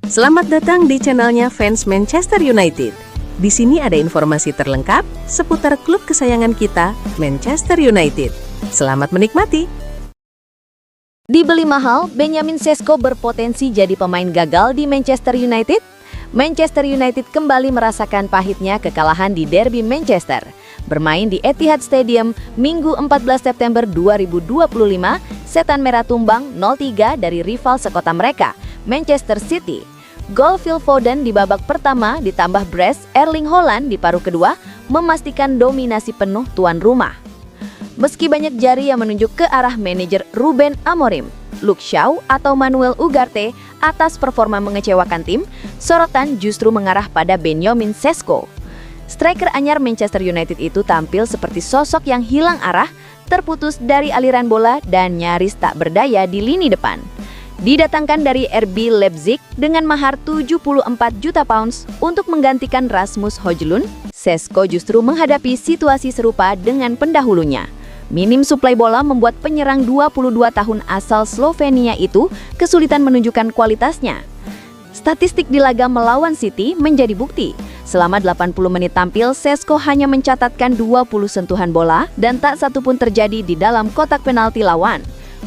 Selamat datang di channelnya Fans Manchester United. Di sini ada informasi terlengkap seputar klub kesayangan kita, Manchester United. Selamat menikmati. Dibeli mahal, Benjamin Sesko berpotensi jadi pemain gagal di Manchester United. Manchester United kembali merasakan pahitnya kekalahan di derby Manchester. Bermain di Etihad Stadium Minggu 14 September 2025, Setan Merah tumbang 0-3 dari rival sekota mereka, Manchester City. Gol Phil Foden di babak pertama ditambah brace Erling Haaland di paruh kedua memastikan dominasi penuh tuan rumah. Meski banyak jari yang menunjuk ke arah manajer Ruben Amorim, Luke Shaw atau Manuel Ugarte atas performa mengecewakan tim, sorotan justru mengarah pada Benjamin Sesko. Striker anyar Manchester United itu tampil seperti sosok yang hilang arah, terputus dari aliran bola dan nyaris tak berdaya di lini depan. Didatangkan dari RB Leipzig dengan mahar 74 juta pounds untuk menggantikan Rasmus Højlund, Sesko justru menghadapi situasi serupa dengan pendahulunya. Minim suplai bola membuat penyerang 22 tahun asal Slovenia itu kesulitan menunjukkan kualitasnya. Statistik di laga melawan City menjadi bukti. Selama 80 menit tampil, Sesko hanya mencatatkan 20 sentuhan bola dan tak satu pun terjadi di dalam kotak penalti lawan.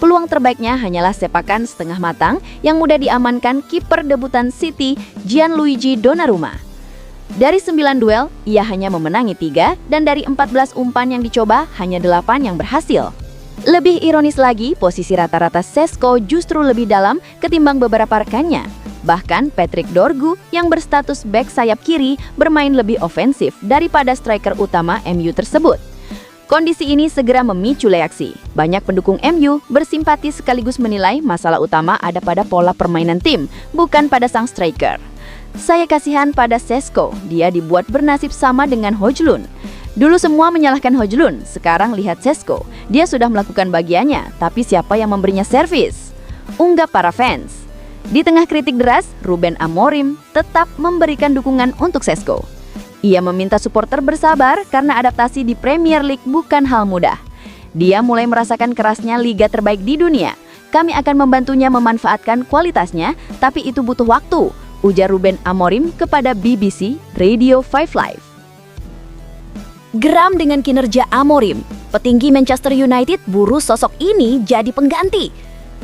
Peluang terbaiknya hanyalah sepakan setengah matang yang mudah diamankan kiper debutan City, Gianluigi Donnarumma. Dari 9 duel, ia hanya memenangi 3 dan dari 14 umpan yang dicoba, hanya 8 yang berhasil. Lebih ironis lagi, posisi rata-rata Sesko justru lebih dalam ketimbang beberapa rekannya. Bahkan Patrick Dorgu yang berstatus bek sayap kiri bermain lebih ofensif daripada striker utama MU tersebut. Kondisi ini segera memicu reaksi. Banyak pendukung MU bersimpati sekaligus menilai masalah utama ada pada pola permainan tim, bukan pada sang striker. Saya kasihan pada Sesko, dia dibuat bernasib sama dengan Højlund. Dulu semua menyalahkan Højlund, sekarang lihat Sesko. Dia sudah melakukan bagiannya, tapi siapa yang memberinya servis? Unggah para fans. Di tengah kritik deras, Ruben Amorim tetap memberikan dukungan untuk Sesko. Ia meminta supporter bersabar karena adaptasi di Premier League bukan hal mudah. Dia mulai merasakan kerasnya liga terbaik di dunia. Kami akan membantunya memanfaatkan kualitasnya, tapi itu butuh waktu, ujar Ruben Amorim kepada BBC Radio 5 Live. Geram dengan kinerja Amorim, petinggi Manchester United buru sosok ini jadi pengganti.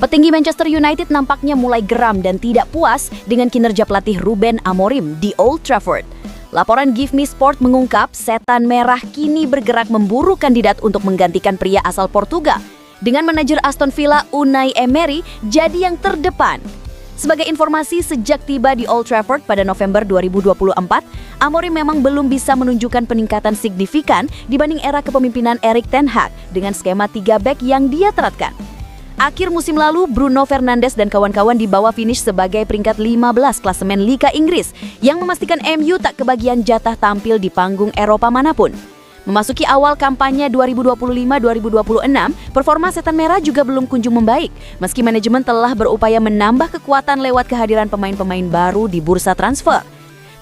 Petinggi Manchester United nampaknya mulai geram dan tidak puas dengan kinerja pelatih Ruben Amorim di Old Trafford. Laporan Give Me Sport mengungkap Setan Merah kini bergerak memburu kandidat untuk menggantikan pria asal Portugal dengan manajer Aston Villa Unai Emery jadi yang terdepan. Sebagai informasi, sejak tiba di Old Trafford pada November 2024, Amorim memang belum bisa menunjukkan peningkatan signifikan dibanding era kepemimpinan Erik ten Hag dengan skema 3 back yang dia terapkan. Akhir musim lalu, Bruno Fernandes dan kawan-kawan dibawa finish sebagai peringkat 15 klasemen Liga Inggris yang memastikan MU tak kebagian jatah tampil di panggung Eropa manapun. Memasuki awal kampanye 2025-2026, performa Setan Merah juga belum kunjung membaik, meski manajemen telah berupaya menambah kekuatan lewat kehadiran pemain-pemain baru di bursa transfer.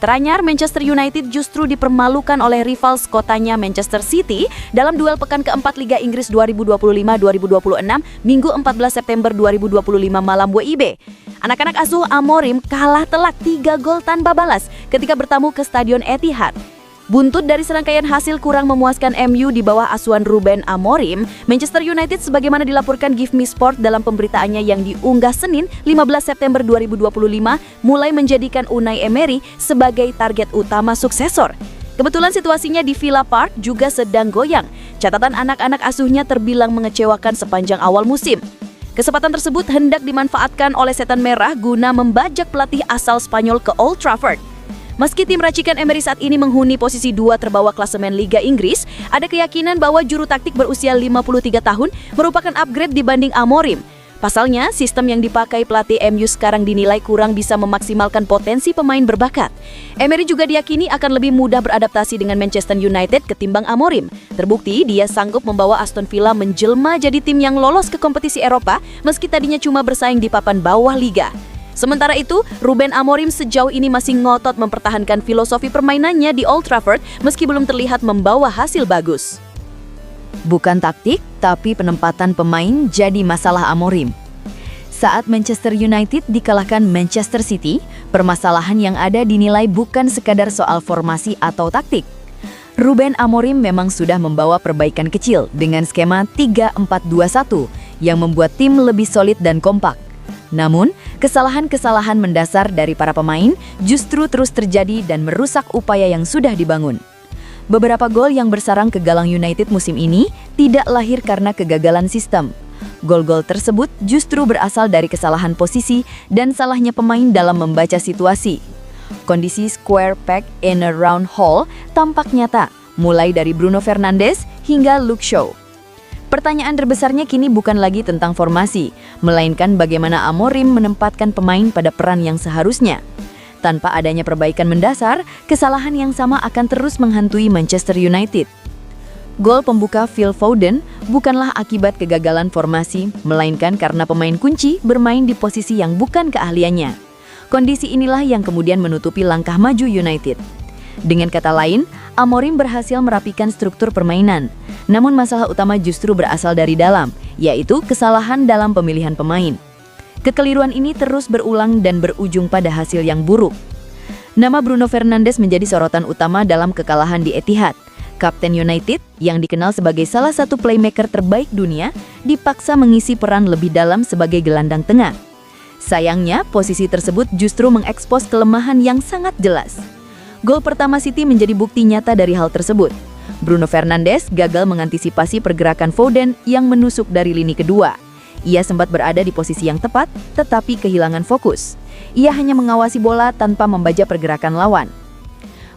Teranyar, Manchester United justru dipermalukan oleh rival kotanya Manchester City dalam duel pekan keempat Liga Inggris 2025-2026 Minggu 14 September 2025 malam WIB. Anak-anak asuh Amorim kalah telak 3 gol tanpa balas ketika bertamu ke Stadion Etihad. Buntut dari serangkaian hasil kurang memuaskan MU di bawah asuhan Ruben Amorim, Manchester United sebagaimana dilaporkan Give Me Sport dalam pemberitaannya yang diunggah Senin 15 September 2025 mulai menjadikan Unai Emery sebagai target utama suksesor. Kebetulan situasinya di Villa Park juga sedang goyang. Catatan anak-anak asuhnya terbilang mengecewakan sepanjang awal musim. Kesempatan tersebut hendak dimanfaatkan oleh Setan Merah guna membajak pelatih asal Spanyol ke Old Trafford. Meski tim racikan Emery saat ini menghuni posisi 2 terbawah klasemen Liga Inggris, ada keyakinan bahwa juru taktik berusia 53 tahun merupakan upgrade dibanding Amorim. Pasalnya, sistem yang dipakai pelatih MU sekarang dinilai kurang bisa memaksimalkan potensi pemain berbakat. Emery juga diyakini akan lebih mudah beradaptasi dengan Manchester United ketimbang Amorim. Terbukti, dia sanggup membawa Aston Villa menjelma jadi tim yang lolos ke kompetisi Eropa meski tadinya cuma bersaing di papan bawah liga. Sementara itu, Ruben Amorim sejauh ini masih ngotot mempertahankan filosofi permainannya di Old Trafford meski belum terlihat membawa hasil bagus. Bukan taktik, tapi penempatan pemain jadi masalah Amorim. Saat Manchester United dikalahkan Manchester City, permasalahan yang ada dinilai bukan sekadar soal formasi atau taktik. Ruben Amorim memang sudah membawa perbaikan kecil dengan skema 3-4-2-1 yang membuat tim lebih solid dan kompak. Namun, kesalahan-kesalahan mendasar dari para pemain justru terus terjadi dan merusak upaya yang sudah dibangun. Beberapa gol yang bersarang ke gawang United musim ini tidak lahir karena kegagalan sistem. Gol-gol tersebut justru berasal dari kesalahan posisi dan salahnya pemain dalam membaca situasi. Kondisi square peg in a round hole tampak nyata, mulai dari Bruno Fernandes hingga Luke Shaw. Pertanyaan terbesarnya kini bukan lagi tentang formasi, melainkan bagaimana Amorim menempatkan pemain pada peran yang seharusnya. Tanpa adanya perbaikan mendasar, kesalahan yang sama akan terus menghantui Manchester United. Gol pembuka Phil Foden bukanlah akibat kegagalan formasi, melainkan karena pemain kunci bermain di posisi yang bukan keahliannya. Kondisi inilah yang kemudian menutupi langkah maju United. Dengan kata lain, Amorim berhasil merapikan struktur permainan. Namun masalah utama justru berasal dari dalam, yaitu kesalahan dalam pemilihan pemain. Kekeliruan ini terus berulang dan berujung pada hasil yang buruk. Nama Bruno Fernandes menjadi sorotan utama dalam kekalahan di Etihad. Kapten United, yang dikenal sebagai salah satu playmaker terbaik dunia, dipaksa mengisi peran lebih dalam sebagai gelandang tengah. Sayangnya, posisi tersebut justru mengekspos kelemahan yang sangat jelas. Gol pertama City menjadi bukti nyata dari hal tersebut. Bruno Fernandes gagal mengantisipasi pergerakan Foden yang menusuk dari lini kedua. Ia sempat berada di posisi yang tepat, tetapi kehilangan fokus. Ia hanya mengawasi bola tanpa membaca pergerakan lawan.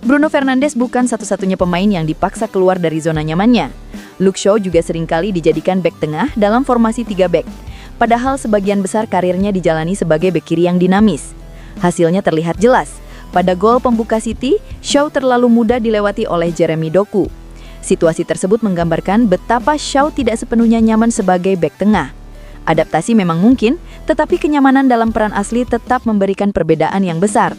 Bruno Fernandes bukan satu-satunya pemain yang dipaksa keluar dari zona nyamannya. Luke Shaw juga seringkali dijadikan bek tengah dalam formasi 3 bek. Padahal sebagian besar karirnya dijalani sebagai bek kiri yang dinamis. Hasilnya terlihat jelas. Pada gol pembuka City, Shaw terlalu mudah dilewati oleh Jeremy Doku. Situasi tersebut menggambarkan betapa Shaw tidak sepenuhnya nyaman sebagai bek tengah. Adaptasi memang mungkin, tetapi kenyamanan dalam peran asli tetap memberikan perbedaan yang besar.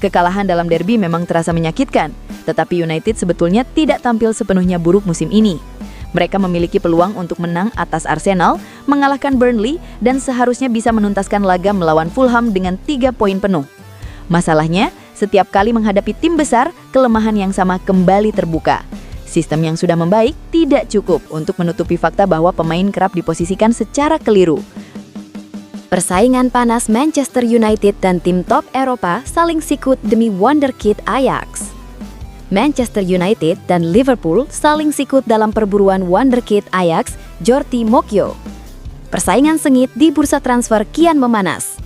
Kekalahan dalam derby memang terasa menyakitkan, tetapi United sebetulnya tidak tampil sepenuhnya buruk musim ini. Mereka memiliki peluang untuk menang atas Arsenal, mengalahkan Burnley, dan seharusnya bisa menuntaskan laga melawan Fulham dengan 3 poin penuh. Masalahnya, setiap kali menghadapi tim besar, kelemahan yang sama kembali terbuka. Sistem yang sudah membaik tidak cukup untuk menutupi fakta bahwa pemain kerap diposisikan secara keliru. Persaingan panas Manchester United dan tim top Eropa saling sikut demi wonderkid Ajax. Manchester United dan Liverpool saling sikut dalam perburuan wonderkid Ajax, Jordi Mokyo. Persaingan sengit di bursa transfer kian memanas.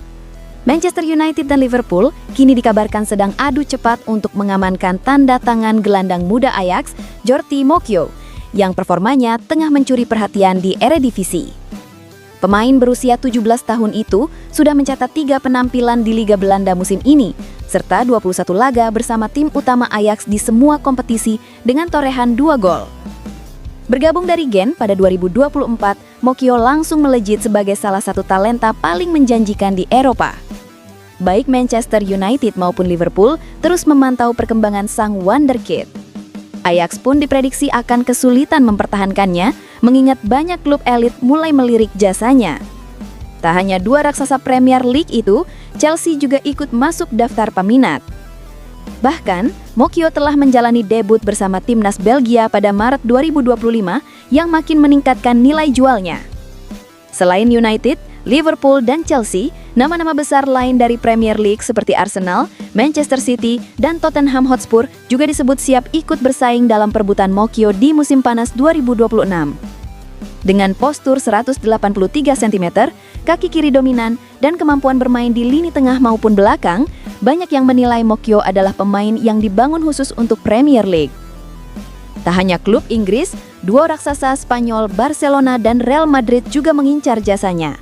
Manchester United dan Liverpool kini dikabarkan sedang adu cepat untuk mengamankan tanda tangan gelandang muda Ajax, Jordi Mokyo, yang performanya tengah mencuri perhatian di Eredivisie. Pemain berusia 17 tahun itu sudah mencatat 3 penampilan di Liga Belanda musim ini, serta 21 laga bersama tim utama Ajax di semua kompetisi dengan torehan 2 gol. Bergabung dari Gent pada 2024, Mokyo langsung melejit sebagai salah satu talenta paling menjanjikan di Eropa. Baik Manchester United maupun Liverpool terus memantau perkembangan sang wonderkid. Ajax pun diprediksi akan kesulitan mempertahankannya, mengingat banyak klub elit mulai melirik jasanya. Tak hanya 2 raksasa Premier League itu, Chelsea juga ikut masuk daftar peminat. Bahkan, Mokyo telah menjalani debut bersama timnas Belgia pada Maret 2025 yang makin meningkatkan nilai jualnya. Selain United, Liverpool, dan Chelsea, nama-nama besar lain dari Premier League seperti Arsenal, Manchester City, dan Tottenham Hotspur juga disebut siap ikut bersaing dalam perebutan Mokyo di musim panas 2026. Dengan postur 183 cm, kaki kiri dominan, dan kemampuan bermain di lini tengah maupun belakang, banyak yang menilai Mokyo adalah pemain yang dibangun khusus untuk Premier League. Tak hanya klub Inggris, 2 raksasa Spanyol, Barcelona, dan Real Madrid juga mengincar jasanya.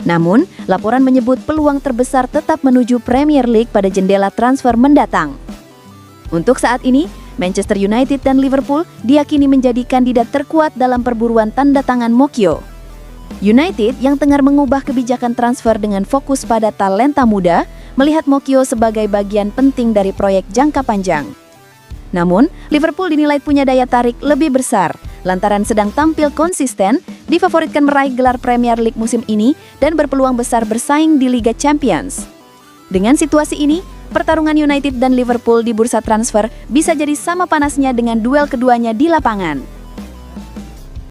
Namun, laporan menyebut peluang terbesar tetap menuju Premier League pada jendela transfer mendatang. Untuk saat ini, Manchester United dan Liverpool diyakini menjadi kandidat terkuat dalam perburuan tanda tangan Mokyo. United yang tengah mengubah kebijakan transfer dengan fokus pada talenta muda, melihat Mokyo sebagai bagian penting dari proyek jangka panjang. Namun, Liverpool dinilai punya daya tarik lebih besar, Lantaran sedang tampil konsisten, difavoritkan meraih gelar Premier League musim ini dan berpeluang besar bersaing di Liga Champions. Dengan situasi ini, pertarungan United dan Liverpool di bursa transfer bisa jadi sama panasnya dengan duel keduanya di lapangan.